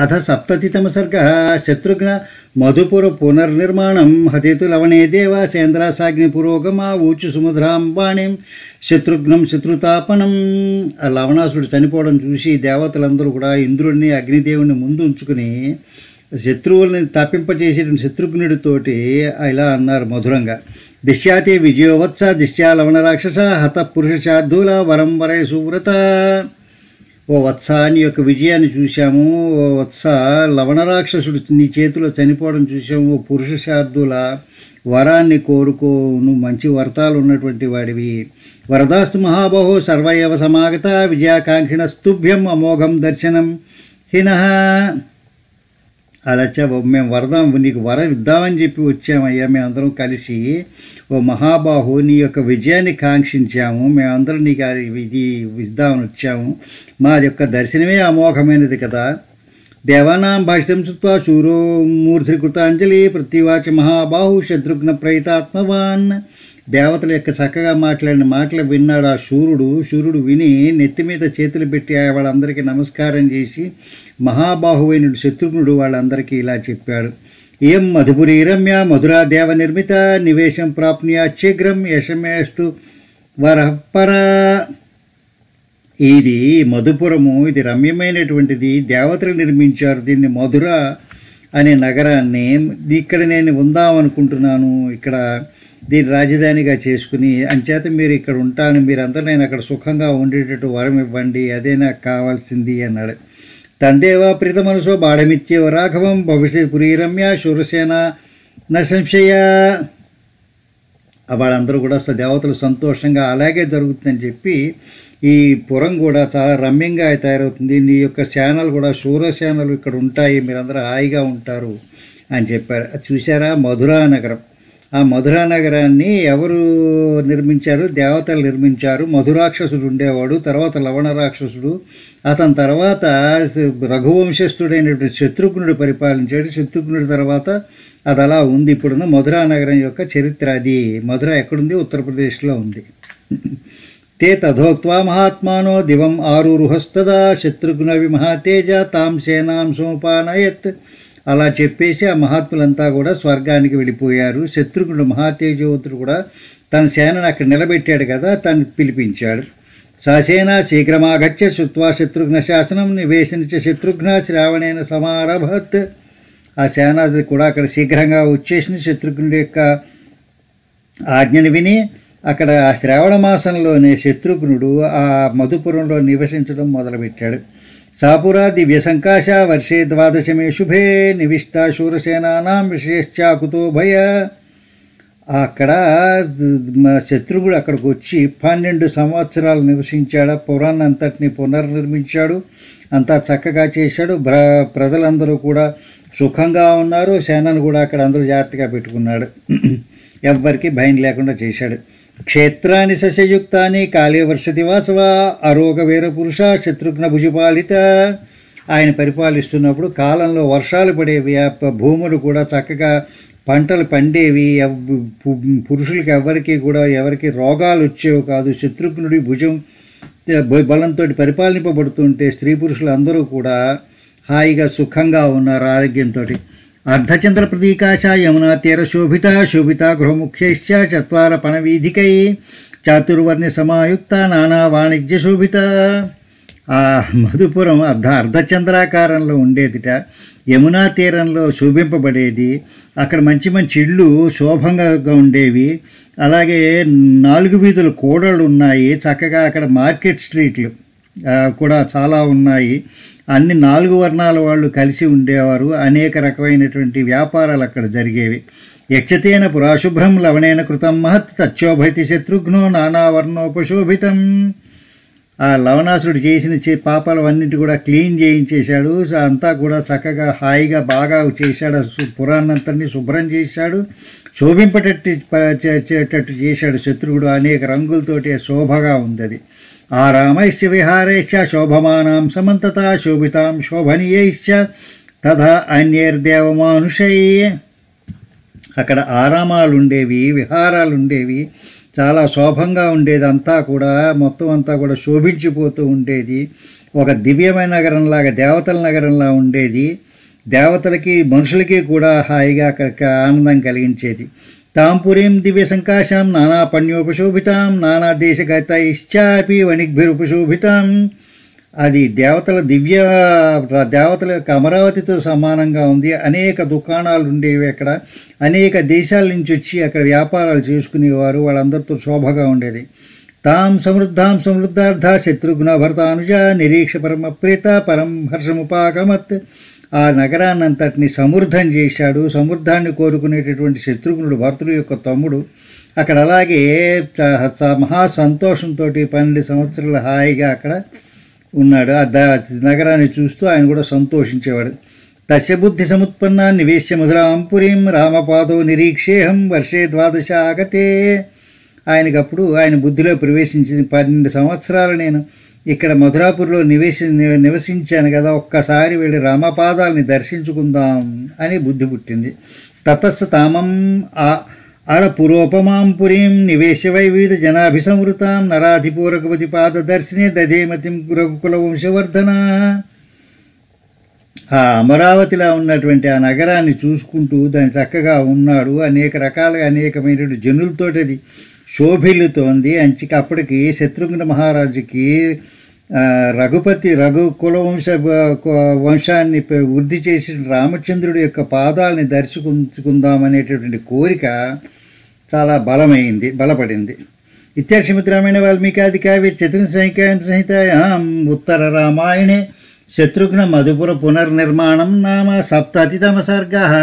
అథ సప్తతితమ సర్గः శత్రుఘ్న మధుపుర పునర్నిర్మాణం హతేతు లవణే దేవాసేంద్రాసాగ్ని పురోగమా ఊచు సుమధురాం వాణిం శత్రుఘ్నం శత్రుతాపనం. ఆ లవణాసుడు చనిపోవడం చూసి దేవతలందరూ కూడా ఇంద్రుడిని అగ్నిదేవుని ముందు ఉంచుకుని శత్రువుల్ని తప్పింపజేసేటువంటి శత్రుఘ్నుడితోటి ఇలా అన్నారు మధురంగా. దిశ్యాతే విజయోవత్స దిశ్యా లవణ రాక్షస హత పురుష శార్దూల వరం వరయ సువ్రత. ఓ వత్స నీ యొక్క విజయాన్ని చూశాము. ఓ వత్స లవణరాక్షసుడు నీ చేతిలో చనిపోవడం చూసాము. ఓ పురుష శార్దుల వరాన్ని కోరుకో, నువ్వు మంచి వర్తాలు ఉన్నటువంటి వాడివి. వరదాస్తు మహాబాహో సర్వయవ సమాగత విజయాకాంక్షిణ స్తుభ్యం అమోఘం దర్శనం హినః. అలా మేము వరదాం, నీకు వరం ఇద్దామని చెప్పి వచ్చామయ్యా. మేమందరం కలిసి ఓ మహాబాహు నీ యొక్క విజయాన్ని కాంక్షించాము. మేమందరం నీకు ఇది ఇద్దామని వచ్చాము. మా యొక్క దర్శనమే అమోఘమైనది కదా. దేవానాం భాష్యం శృత్వా శూరో మూర్ధికృతాంజలి ప్రతివాచ మహాబాహు శత్రుఘ్న ప్రయితాత్మవాన్. దేవతల యొక్క చక్కగా మాట్లాడిన మాటలు విన్నాడు ఆ శూరుడు విని నెత్తి మీద చేతులు పెట్టి వాళ్ళందరికీ నమస్కారం చేసి మహాబాహువైన శత్రుఘ్నుడు వాళ్ళందరికీ ఇలా చెప్పాడు. ఏం మధుపురి రమ్య మధురా దేవ నిర్మిత నివేశం ప్రాప్నుయా శీఘ్రం యశమేస్తు వరపర. ఇది మధుపురము, ఇది రమ్యమైనటువంటిది. దేవతలు నిర్మించారు దీన్ని, మధుర అనే నగరాన్ని. ఇక్కడ నేను ఉందామనుకుంటున్నాను, ఇక్కడ దీన్ని రాజధానిగా చేసుకుని. అంచేత మీరు ఇక్కడ ఉంటాను, మీరందరూ నేను అక్కడ సుఖంగా ఉండేటట్టు వరం ఇవ్వండి, అదే నాకు కావాల్సింది అన్నాడు. తందేవా ప్రీత మనసో బాఢమిత్యేవ రాఘవం భవిష్యత్ పురీ రమ్య శూరసేన న సంశయ. వాళ్ళందరూ కూడా దేవతలు సంతోషంగా అలాగే జరుగుతుందని చెప్పి ఈ పురం కూడా చాలా రమ్యంగా తయారవుతుంది. నీ యొక్క సేనలు కూడా శూరసేనలు ఇక్కడ ఉంటాయి, మీరందరూ హాయిగా ఉంటారు అని చెప్పారు. చూసారా మధురా నగరం. ఆ మధురా నగరాన్ని ఎవరు నిర్మించారు? దేవతలు నిర్మించారు. మధురాక్షసుడు ఉండేవాడు, తర్వాత లవణ రాక్షసుడు, అతని తర్వాత రఘువంశస్థుడైనటువంటి శత్రుఘ్నుడు పరిపాలించాడు. శత్రుఘ్నుడి తర్వాత అది అలా ఉంది. ఇప్పుడున్న మధురా నగరం యొక్క చరిత్ర అది. మధుర ఎక్కడుంది? ఉత్తరప్రదేశ్లో ఉంది. తే తథోక్త్వా మహాత్మానో దివం ఆరురుహస్తదా శత్రుఘ్న విమహాతేజ తాం సేనాం సోపానయత్. అలా చెప్పేసి ఆ మహాత్ములంతా కూడా స్వర్గానికి వెళ్ళిపోయారు. శత్రుఘ్నుడు మహాతేజవంతుడు కూడా తన సేనను అక్కడ నిలబెట్టాడు కదా, తను పిలిపించాడు. ససేన శీఘ్రమాగత్య శుత్వా శత్రుఘ్న శాసనం నివేశించ శత్రుఘ్న శ్రావణేన సమారభత్. ఆ సేన కూడా అక్కడ శీఘ్రంగా వచ్చేసిన శత్రుఘ్నుడి యొక్క ఆజ్ఞని విని అక్కడ ఆ శ్రావణ మాసంలోనే శత్రుఘ్నుడు ఆ మధుపురంలో నివసించడం మొదలుపెట్టాడు. సాపురా దివ్య సంకాశ వర్షే ద్వాదశమే శుభే నివిష్ట శూరసేనానాం విశేషాకుతో భయ. అక్కడ శత్రుఘ్నుడు అక్కడికి వచ్చి 12 సంవత్సరాలు నివసించాడు. పురాన్ని అంతటిని పునర్నిర్మించాడు, అంతా చక్కగా చేశాడు. ప్రజలందరూ కూడా సుఖంగా ఉన్నారు. సేనను కూడా అక్కడ అందరూ జాగ్రత్తగా పెట్టుకున్నాడు, ఎవ్వరికి భయం లేకుండా చేశాడు. క్షేత్రాన్ని సస్యయుక్తాన్ని కాళే వర్షతి వాసవ అరోగ వీరపురుష శత్రుఘ్న భుజపాలిత. ఆయన పరిపాలిస్తున్నప్పుడు కాలంలో వర్షాలు పడేవి, భూములు కూడా చక్కగా పంటలు పండేవి. పురుషులకి ఎవరికి రోగాలు వచ్చేవి కాదు. శత్రుఘ్నుడి భుజం బలంతో పరిపాలింపబడుతుంటే స్త్రీ పురుషులు అందరూ కూడా హాయిగా సుఖంగా ఉన్నారు ఆరోగ్యంతో. అర్ధచంద్ర ప్రతీకాశ యమునా తీర శోభిత గృహముఖ్యైశ్చ చత్వార పణవీధికై చాతుర్వర్ణ్య సమాయుక్త నానా వాణిజ్య శోభిత. ఆ మధుపురం అర్ధచంద్రాకారంలో ఉండేదిట. యమునా తీరంలో శోభింపబడేది. అక్కడ మంచి మంచి ఇళ్ళు శోభంగా ఉండేవి. అలాగే 4 వీధుల కూడళ్ళు ఉన్నాయి. చక్కగా అక్కడ మార్కెట్ స్ట్రీట్లు కూడా చాలా ఉన్నాయి. అన్ని 4 వర్ణాల వాళ్ళు కలిసి ఉండేవారు. అనేక రకమైనటువంటి వ్యాపారాలు అక్కడ జరిగేవి. యక్షతేన పురాశుభ్రం లవణేన కృతం మహత్ తచ్చోభైతి శత్రుఘ్నో నానావర్ణోపశోభితం. ఆ లవణాసుడు చేసిన పాపాలన్నింటి కూడా క్లీన్ చేయించేశాడు. అంతా కూడా చక్కగా హాయిగా బాగా చేశాడు. పురాన్నంతని శుభ్రం చేశాడు, శోభింపటట్టు చేశాడు శత్రుఘ్నుడు. అనేక రంగులతోటి శోభగా ఉంది అది. ఆరామైశ్చ విహారైశ్చ శోభమానాం సమంతత శోభితాం శోభనీయైశ్చ తథా అన్యైర్దేవమానుషై. అక్కడ ఆరామాలు ఉండేవి, విహారాలు ఉండేవి, చాలా శోభంగా ఉండేది, అంతా కూడా మొత్తం అంతా కూడా శోభించిపోతూ ఉండేది. ఒక దివ్యమైన నగరంలాగా, దేవతల నగరంలా ఉండేది. దేవతలకి మనుషులకి కూడా హాయిగా అక్కడ ఆనందం కలిగించేది. తాంపురీం దివ్య సంకాశం నానా పణ్యోపశోభితాం నానా దేశగతైశ్చాపి వణిగ్భిరుపశోభితాం. అది దేవతల యొక్క అమరావతితో సమానంగా ఉంది. అనేక దుకాణాలు ఉండేవి అక్కడ. అనేక దేశాల నుంచి వచ్చి అక్కడ వ్యాపారాలు చేసుకునేవారు. వాళ్ళందరితో శోభగా ఉండేది. తాం సమృద్ధార్థ శత్రుఘ్న భరతానుజ నిరీక్ష పరమ ప్రీత పరం హర్షముపాగమత్. ఆ నగరాన్నంతటిని సమృద్ధం చేశాడు. సమృద్ధాన్ని కోరుకునేటటువంటి శత్రుఘ్నుడు, భరతుడు యొక్క తమ్ముడు, అక్కడ అలాగే మహా సంతోషంతో 12 సంవత్సరాలు హాయిగా అక్కడ ఉన్నాడు. ఆ నగరాన్ని చూస్తూ ఆయన కూడా సంతోషించేవాడు. తస్య బుద్ధి సముత్పన్న నివేశ్య మధురాంపురీం రామపాదో నిరీక్షేహం వర్షే 12 ఆగతే. ఆయనకప్పుడు ఆయన బుద్ధిలో ప్రవేశించింది, 12 సంవత్సరాలు నేను ఇక్కడ మధురాపూర్లో నివసించాను కదా, ఒక్కసారి వెళ్ళి రామపాదాలని దర్శించుకుందాం అని బుద్ధి పుట్టింది. తతస్స తామం అరపురోపమాం పురీం నివేశ వైవిధ జనాభిసంవృతాం నరాధిపూరకపతి పాదదర్శినే దధేమతిం రఘుకుల వంశవర్ధన. ఆ అమరావతిలో ఉన్నటువంటి ఆ నగరాన్ని చూసుకుంటూ దాని చక్కగా ఉన్నాడు. అనేక రకాలుగా అనేకమైనటువంటి జనులతోటి అది శోభిల్లుతోంది. అప్పటికి శత్రుఘ్న మహారాజుకి రఘుకుల వంశాన్ని వృద్ధి చేసి రామచంద్రుడి యొక్క పాదాలని దర్శించుకుందామనేటటువంటి కోరిక చాలా బలపడింది. ఇత్యర్షమిత్రామాయణ వాల్మీకాది కావ్య చతుర్సంహికాయాం సంహితాయాం ఉత్తర రామాయణే శత్రుఘ్న మధుపుర పునర్నిర్మాణం నామ 70తమ సర్గః.